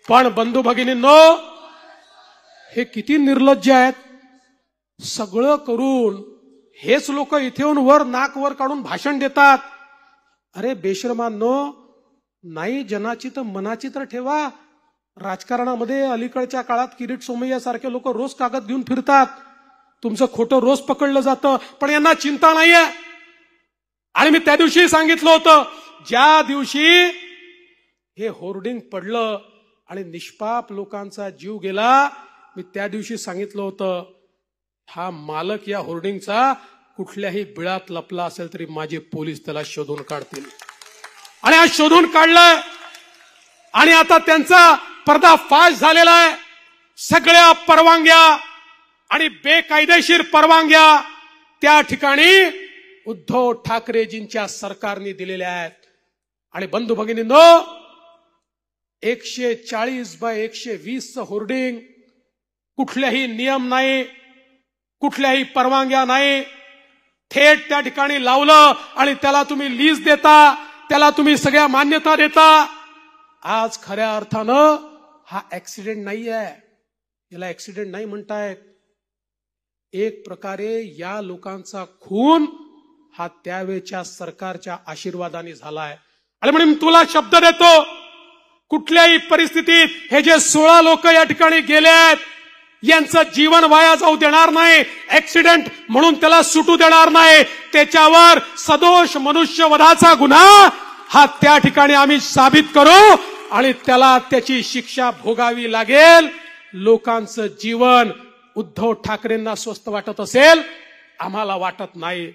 पण बंधू भगिनींनो, हे किती निर्लज्ज आहेत. सगळं करून हेच लोक इथे येऊन वर नाक वर काढून भाषण देतात. अरे बेशर्मांनो, नाही जनाची तर मनाची तर ठेवा. राजकारणामध्ये अलीकडच्या काळात किरीट सोमय्या सारखे लोक रोज कागद घेऊन फिरतात. तुमचं खोटं रोज पकडलं जातं, पण यांना चिंता नाहीये. आणि मी त्या दिवशी सांगितलं होतं, ज्या दिवशी हे होर्डिंग पडलं आणि निष्पाप लोकांचा जीव गेला, मी त्या दिवशी सांगितलं होतं, हा मालक या होर्डिंगचा कुठल्याही बिळात लपला असेल तरी माझे पोलीस त्याला शोधून काढतील. आणि आज शोधून काढलंय आणि आता त्यांचा पर्दाफाश झालेला आहे. सगळ्या परवानग्या आणि बेकायदेशीर परवानग्या त्या ठिकाणी उद्धव ठाकरेजींच्या सरकारने दिलेल्या आहेत. आणि बंधू भगिनींनो, 140x120 होर्डिंग, कुठल्याही नियम नाही, कुठल्याही परवानग्या नाही, थेट त्या ठिकाणी लावलं आणि त्याला तुम्ही लीज देता, त्याला तुम्ही सगळ्या मान्यता देता. आज खऱ्या अर्थानं हा ऍक्सिडेंट नाही आहे, याला ऍक्सिडेंट नाही म्हणतायत. एक प्रकारे या लोकांचा खून हा त्यावेळच्या सरकारच्या आशीर्वादाने झालाय. आणि म्हणून तुला शब्द देतो, कुठल्याही परिस्थितीत हे जे 16 लोक या ठिकाणी गेले आहेत, यांचं जीवन वाया जाऊ देणार नाही. ऍक्सिडेंट म्हणून त्याला सुटू देणार नाही. त्याच्यावर सदोष मनुष्यवधाचा गुन्हा हा त्या ठिकाणी आम्ही साबित करू आणि त्याला त्याची शिक्षा भोगावी लागेल. लोकांचं जीवन उद्धव ठाकरेंना स्वस्त वाटत असेल, आम्हाला वाटत नाही.